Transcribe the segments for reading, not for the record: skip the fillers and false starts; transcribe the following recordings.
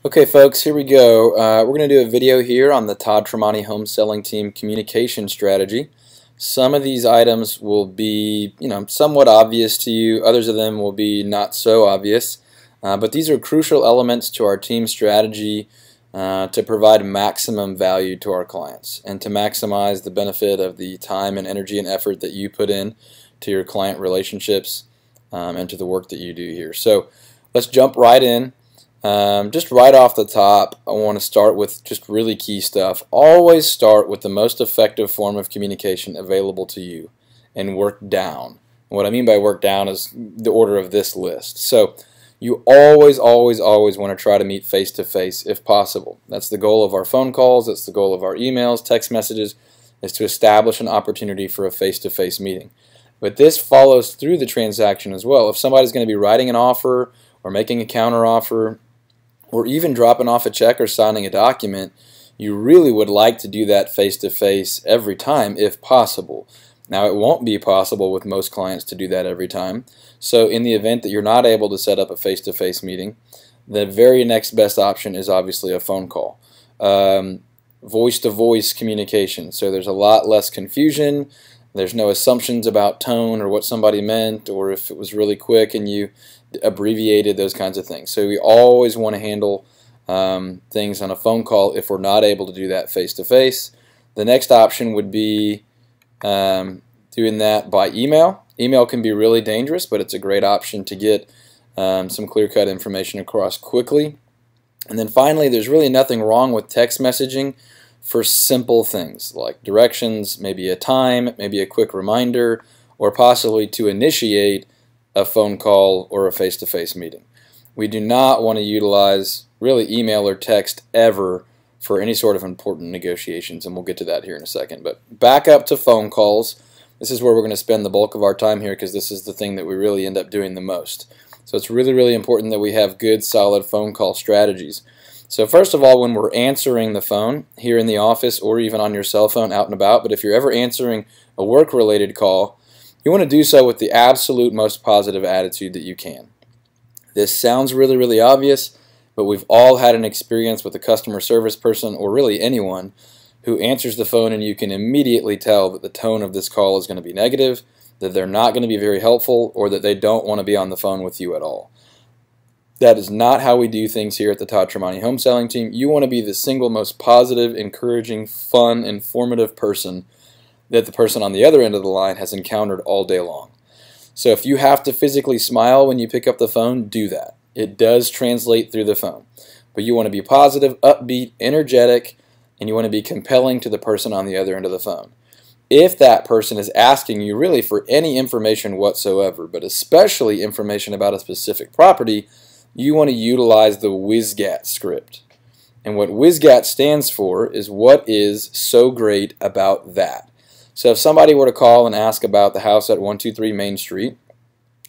Okay folks, here we go. We're going to do a video here on the Todd Tremonti Home Selling Team communication strategy. Some of these items will be, somewhat obvious to you. Others of them will be not so obvious. But these are crucial elements to our team strategy to provide maximum value to our clients and to maximize the benefit of the time and energy and effort that you put in to your client relationships and to the work that you do here. So let's jump right in. Just right off the top, I want to start with just really key stuff. Always start with the most effective form of communication available to you and work down. And what I mean by work down is the order of this list. So you always want to try to meet face-to-face if possible. That's the goal of our phone calls, that's the goal of our emails, text messages, is to establish an opportunity for a face-to-face meeting. But this follows through the transaction as well. If somebody's going to be writing an offer or making a counter offer, or even dropping off a check or signing a document, you really would like to do that face-to-face every time if possible. Now, it won't be possible with most clients to do that every time. So in the event that you're not able to set up a face-to-face meeting, the very next best option is obviously a phone call. Voice-to-voice communication. So there's a lot less confusion. There's no assumptions about tone or what somebody meant, or if it was really quick and you abbreviated, those kinds of things. So we always want to handle things on a phone call if we're not able to do that face-to-face. The next option would be doing that by email. Email can be really dangerous, but it's a great option to get some clear-cut information across quickly. And then finally, there's really nothing wrong with text messaging for simple things like directions, maybe a time, maybe a quick reminder, or possibly to initiate a phone call or a face-to-face meeting. We do not want to utilize really email or text ever for any sort of important negotiations, and we'll get to that here in a second. But back up to phone calls. This is where we're going to spend the bulk of our time here because this is the thing that we really end up doing the most. So it's really important that we have good, solid phone call strategies. So first of all, when we're answering the phone here in the office or even on your cell phone out and about, but if you're ever answering a work-related call, you want to do so with the absolute most positive attitude that you can. This sounds really obvious, but we've all had an experience with a customer service person or really anyone who answers the phone and you can immediately tell that the tone of this call is going to be negative, that they're not going to be very helpful, or that they don't want to be on the phone with you at all. That is not how we do things here at the Todd Tremonti Home Selling Team. You want to be the single most positive, encouraging, fun, informative person that the person on the other end of the line has encountered all day long. So if you have to physically smile when you pick up the phone, do that. It does translate through the phone. But you want to be positive, upbeat, energetic, and you want to be compelling to the person on the other end of the phone. If that person is asking you really for any information whatsoever, but especially information about a specific property, you want to utilize the WSGAT script. And what WSGAT stands for is what is so great about that. So if somebody were to call and ask about the house at 123 Main Street,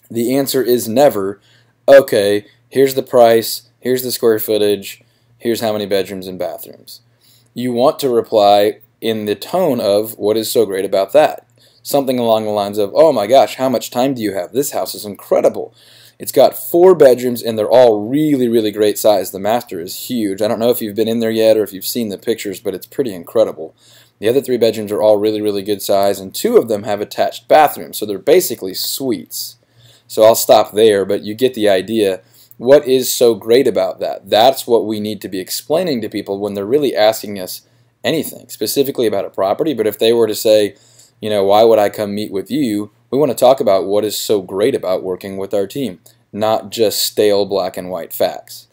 the answer is never, okay, here's the price, here's the square footage, here's how many bedrooms and bathrooms. You want to reply in the tone of what is so great about that. Something along the lines of, oh my gosh, how much time do you have? This house is incredible. It's got 4 bedrooms and they're all really great size. The master is huge. I don't know if you've been in there yet or if you've seen the pictures, but it's pretty incredible. The other 3 bedrooms are all really good size, and 2 of them have attached bathrooms, so they're basically suites. So I'll stop there, but you get the idea. What is so great about that? That's what we need to be explaining to people when they're really asking us anything, specifically about a property. But if they were to say, why would I come meet with you? We want to talk about what is so great about working with our team, not just stale black and white facts.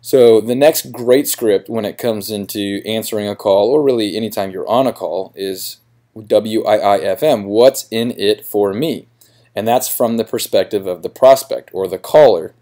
So the next great script when it comes into answering a call, or really anytime you're on a call, is WIIFM, what's in it for me? And that's from the perspective of the prospect or the caller.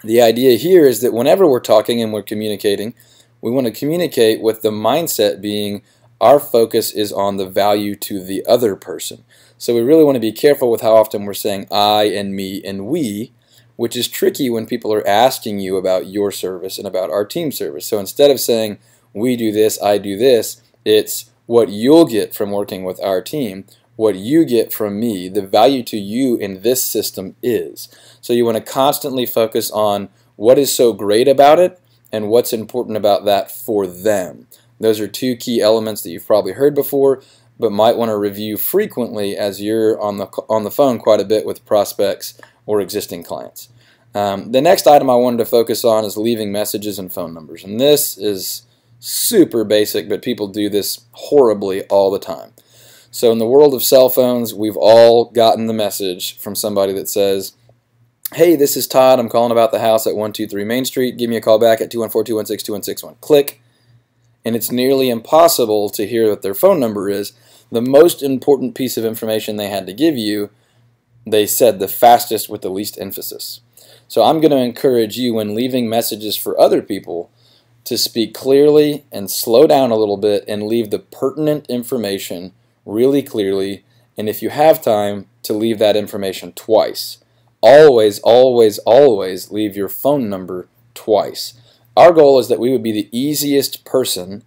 The idea here is that whenever we're talking and we're communicating, we want to communicate with the mindset being our focus is on the value to the other person. So we really want to be careful with how often we're saying I and me and we, which is tricky when people are asking you about your service and about our team service. So instead of saying we do this, I do this, it's what you'll get from working with our team, what you get from me, the value to you in this system is. So you want to constantly focus on what is so great about it and what's important about that for them. Those are two key elements that you've probably heard before, but might want to review frequently as you're on the phone quite a bit with prospects or existing clients. The next item I wanted to focus on is leaving messages and phone numbers. And this is super basic, but people do this horribly all the time. So in the world of cell phones, we've all gotten the message from somebody that says, hey, this is Todd. I'm calling about the house at 123 Main Street. Give me a call back at 214-216-2161. Click. And it's nearly impossible to hear what their phone number is. The most important piece of information they had to give you, they said the fastest with the least emphasis. So I'm going to encourage you when leaving messages for other people to speak clearly and slow down a little bit and leave the pertinent information really clearly, and if you have time, to leave that information twice. Always, always, always leave your phone number twice. Our goal is that we would be the easiest person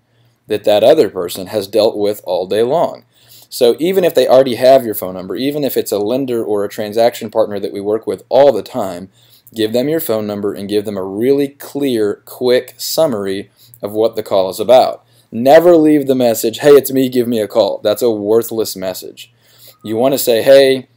that other person has dealt with all day long. So even if they already have your phone number, even if it's a lender or a transaction partner that we work with all the time, give them your phone number and give them a really clear, quick summary of what the call is about. Never leave the message, hey, it's me, give me a call. That's a worthless message. You want to say, hey,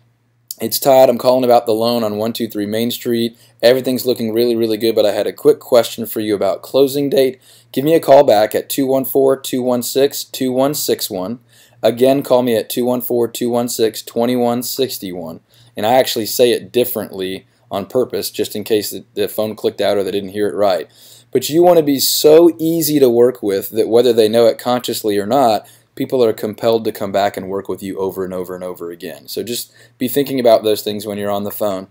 it's Todd, I'm calling about the loan on 123 Main Street. Everything's looking really, really good, but I had a quick question for you about closing date. Give me a call back at 214-216-2161. Again, call me at 214-216-2161. And I actually say it differently on purpose, just in case the phone clicked out or they didn't hear it right. But you want to be so easy to work with that whether they know it consciously or not, people are compelled to come back and work with you over and over and over again. So just be thinking about those things when you're on the phone.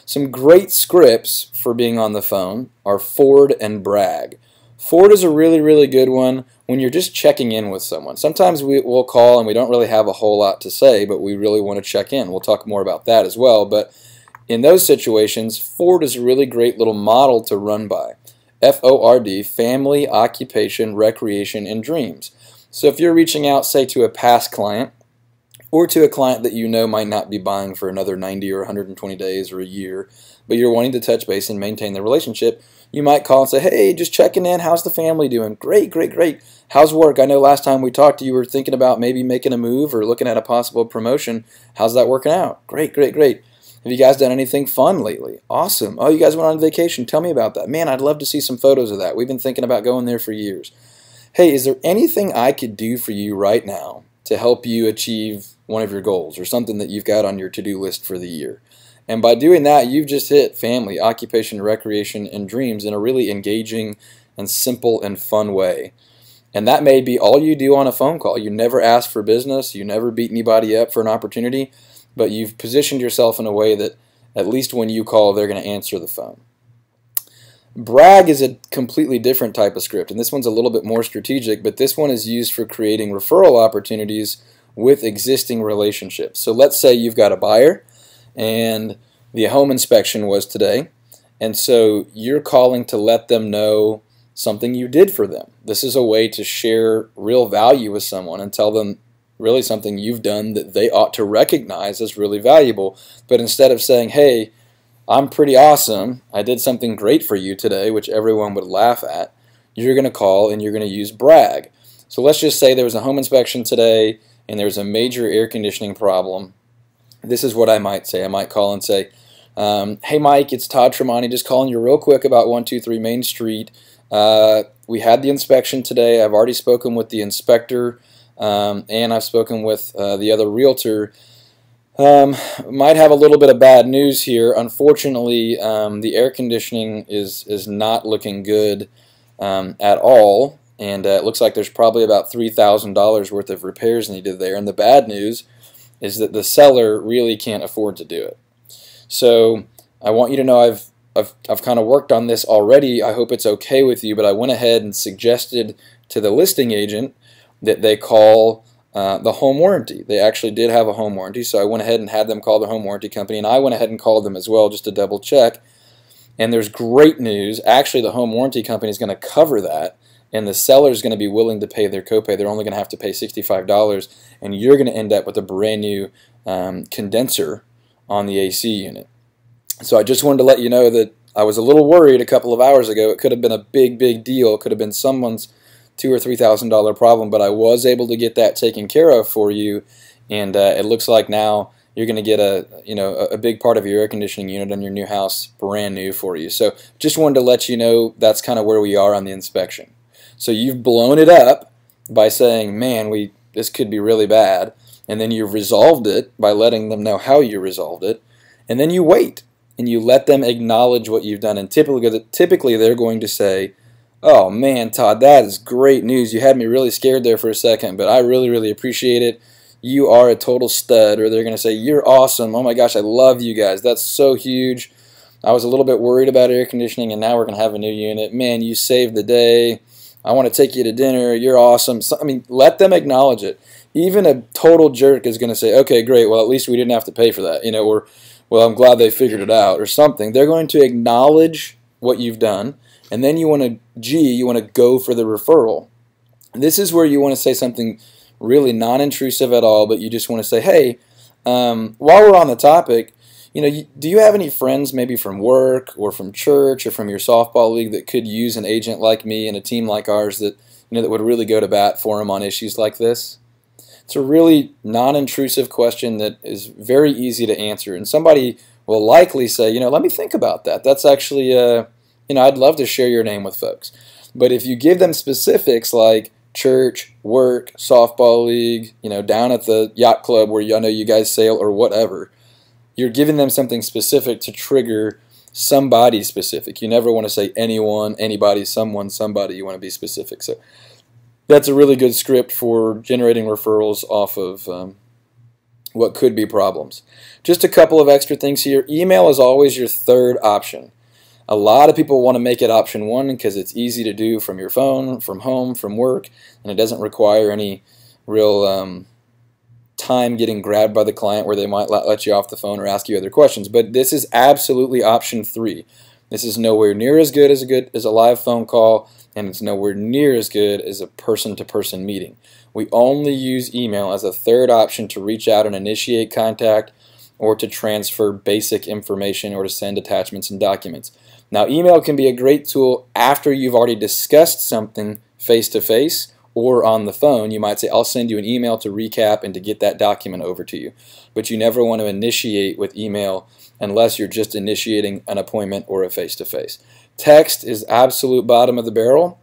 Some great scripts for being on the phone are forward and brag. Forward is a really, really good one when you're just checking in with someone. Sometimes we'll call and we don't really have a whole lot to say, but we really want to check in. We'll talk more about that as well. But in those situations, forward is a really great little model to run by. FORD, family, occupation, recreation, and dreams. So if you're reaching out, say, to a past client or to a client that you know might not be buying for another 90 or 120 days or a year, but you're wanting to touch base and maintain the relationship, you might call and say, hey, just checking in. How's the family doing? Great, great, great. How's work? I know last time we talked, you were thinking about maybe making a move or looking at a possible promotion. How's that working out? Great, great, great. Have you guys done anything fun lately? Awesome. Oh, you guys went on vacation. Tell me about that. Man, I'd love to see some photos of that. We've been thinking about going there for years. Hey, is there anything I could do for you right now to help you achieve one of your goals or something that you've got on your to-do list for the year? And by doing that, you've just hit family, occupation, recreation, and dreams in a really engaging and simple and fun way. And that may be all you do on a phone call. You never ask for business. You never beat anybody up for an opportunity. But you've positioned yourself in a way that at least when you call, they're going to answer the phone. Brag is a completely different type of script, and this one's a little bit more strategic, but this one is used for creating referral opportunities with existing relationships. So let's say you've got a buyer, and the home inspection was today, and so you're calling to let them know something you did for them. This is a way to share real value with someone and tell them really something you've done that they ought to recognize as really valuable. But instead of saying, hey, I'm pretty awesome, I did something great for you today, which everyone would laugh at, you're going to call and you're going to use brag. So let's just say there was a home inspection today and there's a major air conditioning problem. This is what I might say. I might call and say, hey Mike, it's Todd Tremonti, just calling you real quick about 123 Main Street. We had the inspection today. I've already spoken with the inspector, and I've spoken with the other realtor. Might have a little bit of bad news here. Unfortunately, the air conditioning is not looking good at all, and it looks like there's probably about $3,000 worth of repairs needed there. And the bad news is that the seller really can't afford to do it. So I want you to know I've kind of worked on this already. I hope it's okay with you, but I went ahead and suggested to the listing agent that they call the home warranty. They actually did have a home warranty, so I went ahead and had them call the home warranty company, and I went ahead and called them as well just to double check. And there's great news. Actually, the home warranty company is going to cover that, and the seller is going to be willing to pay their copay. They're only going to have to pay $65, and you're going to end up with a brand new condenser on the AC unit. So I just wanted to let you know that I was a little worried a couple of hours ago. It could have been a big deal. It could have been someone's $2,000 or $3,000 problem, but I was able to get that taken care of for you, and it looks like now you're going to get a big part of your air conditioning unit on your new house brand new for you. So just wanted to let you know that's kind of where we are on the inspection. So you've blown it up by saying, man, this could be really bad, and then you've resolved it by letting them know how you resolved it, and then you wait and you let them acknowledge what you've done. And typically they're going to say, oh man, Todd, that is great news. You had me really scared there for a second, but I really appreciate it. You are a total stud. Or they're going to say, you're awesome. Oh my gosh, I love you guys. That's so huge. I was a little bit worried about air conditioning, and now we're going to have a new unit. Man, you saved the day. I want to take you to dinner. You're awesome. So, I mean, let them acknowledge it. Even a total jerk is going to say, okay, great. Well, at least we didn't have to pay for that. Or, well, I'm glad they figured it out or something. They're going to acknowledge what you've done. And then you want to go for the referral. And this is where you want to say something really non-intrusive at all, but you just want to say, hey, while we're on the topic, do you have any friends maybe from work or from church or from your softball league that could use an agent like me and a team like ours that that would really go to bat for them on issues like this? It's a really non-intrusive question that is very easy to answer, and somebody will likely say, let me think about that. That's actually I'd love to share your name with folks. But if you give them specifics like church, work, softball league, down at the yacht club where I know you guys sail or whatever, you're giving them something specific to trigger somebody specific. You never want to say anyone, anybody, someone, somebody. You want to be specific. So that's a really good script for generating referrals off of what could be problems. Just a couple of extra things here. Email is always your third option. A lot of people want to make it option one because it's easy to do from your phone, from home, from work, and it doesn't require any real time getting grabbed by the client where they might let you off the phone or ask you other questions. But this is absolutely option 3. This is nowhere near as good as a live phone call, and it's nowhere near as good as a person-to-person meeting. We only use email as a third option to reach out and initiate contact, or to transfer basic information, or to send attachments and documents. Now, email can be a great tool after you've already discussed something face-to-face or on the phone. You might say, I'll send you an email to recap and to get that document over to you. But you never want to initiate with email unless you're just initiating an appointment or a face-to-face. Text is absolute bottom of the barrel.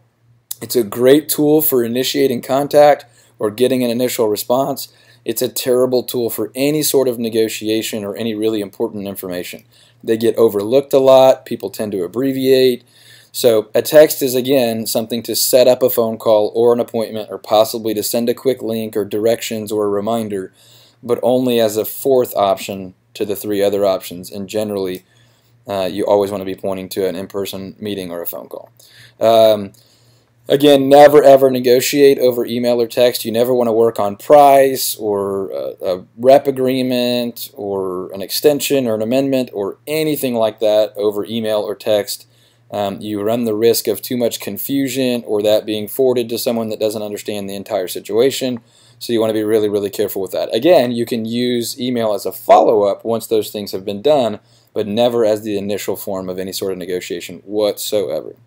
It's a great tool for initiating contact or getting an initial response. It's a terrible tool for any sort of negotiation or any really important information. They get overlooked a lot. People tend to abbreviate. So a text is, again, something to set up a phone call or an appointment, or possibly to send a quick link or directions or a reminder, but only as a fourth option to the 3 other options. And generally, you always want to be pointing to an in-person meeting or a phone call. Again, never ever negotiate over email or text. You never want to work on price or a rep agreement or an extension or an amendment or anything like that over email or text. You run the risk of too much confusion or that being forwarded to someone that doesn't understand the entire situation. So you want to be really careful with that. Again, you can use email as a follow-up once those things have been done, but never as the initial form of any sort of negotiation whatsoever.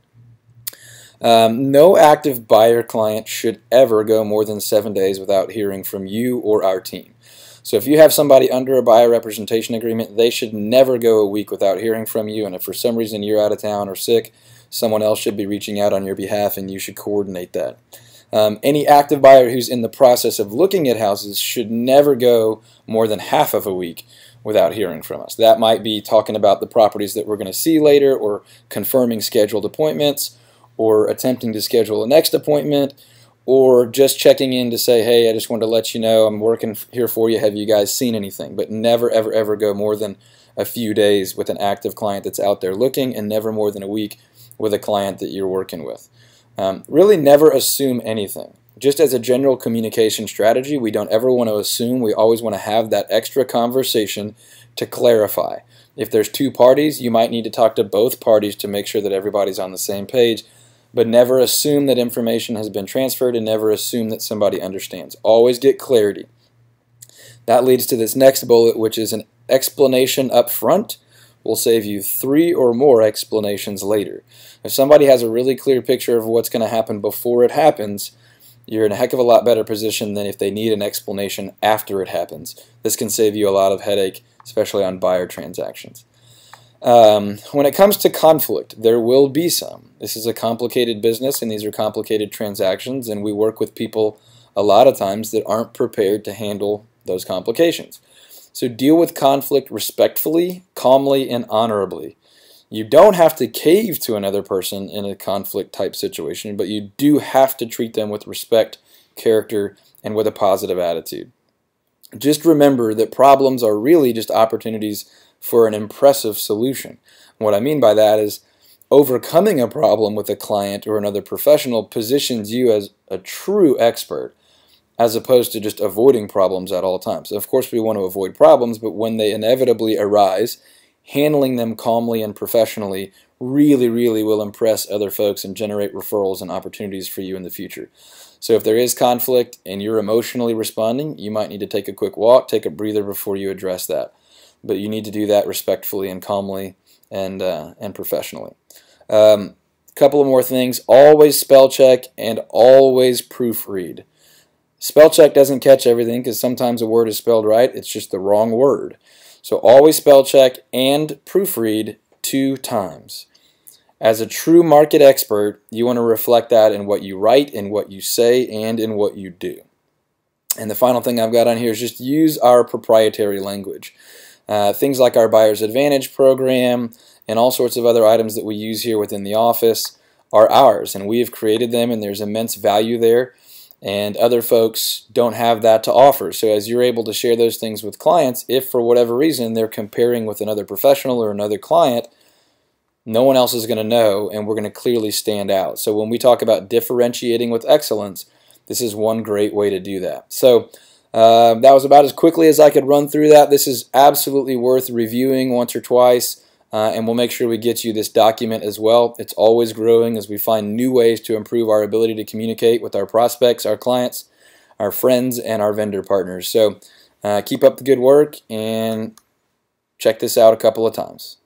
No active buyer client should ever go more than 7 days without hearing from you or our team. So if you have somebody under a buyer representation agreement, they should never go a week without hearing from you. And if for some reason you're out of town or sick, someone else should be reaching out on your behalf, and you should coordinate that. Any active buyer who's in the process of looking at houses should never go more than half of a week without hearing from us. That might be talking about the properties that we're going to see later, or confirming scheduled appointments, or attempting to schedule a next appointment, or just checking in to say, hey, I just wanted to let you know I'm working here for you. Have you guys seen anything? But never, ever go more than a few days with an active client that's out there looking, and never more than a week with a client that you're working with. Really never assume anything. Just as a general communication strategy, we don't ever want to assume. We always want to have that extra conversation to clarify. If there's 2 parties, you might need to talk to both parties to make sure that everybody's on the same page. But never assume that information has been transferred, and never assume that somebody understands. Always get clarity. That leads to this next bullet, which is an explanation up front will save you 3 or more explanations later. If somebody has a really clear picture of what's going to happen before it happens, you're in a heck of a lot better position than if they need an explanation after it happens. This can save you a lot of headache, especially on buyer transactions. When it comes to conflict, there will be some. This is a complicated business and these are complicated transactions, and we work with people a lot of times that aren't prepared to handle those complications. So deal with conflict respectfully, calmly, and honorably. You don't have to cave to another person in a conflict type situation, but you do have to treat them with respect, character, and with a positive attitude. Just remember that problems are really just opportunities for an impressive solution. What I mean by that is overcoming a problem with a client or another professional positions you as a true expert, as opposed to just avoiding problems at all times. Of course, we want to avoid problems, but when they inevitably arise, handling them calmly and professionally really will impress other folks and generate referrals and opportunities for you in the future. So if there is conflict and you're emotionally responding, you might need to take a quick walk, take a breather before you address that. But you need to do that respectfully and calmly and professionally. Couple of more things. Always spell check and always proofread. Spell check doesn't catch everything because sometimes a word is spelled right, it's just the wrong word. So always spell check and proofread 2 times. As a true market expert, you want to reflect that in what you write, in what you say, and in what you do. And the final thing I've got on here is just use our proprietary language. Things like our Buyer's Advantage program and all sorts of other items that we use here within the office are ours, and we have created them, and there's immense value there. And other folks don't have that to offer. So as you're able to share those things with clients, if for whatever reason they're comparing with another professional or another client, no one else is going to know, and we're going to clearly stand out. So when we talk about differentiating with excellence, this is one great way to do that. So that was about as quickly as I could run through that. This is absolutely worth reviewing once or twice. And we'll make sure we get you this document as well. It's always growing as we find new ways to improve our ability to communicate with our prospects, our clients, our friends, and our vendor partners. So keep up the good work and check this out a couple of times.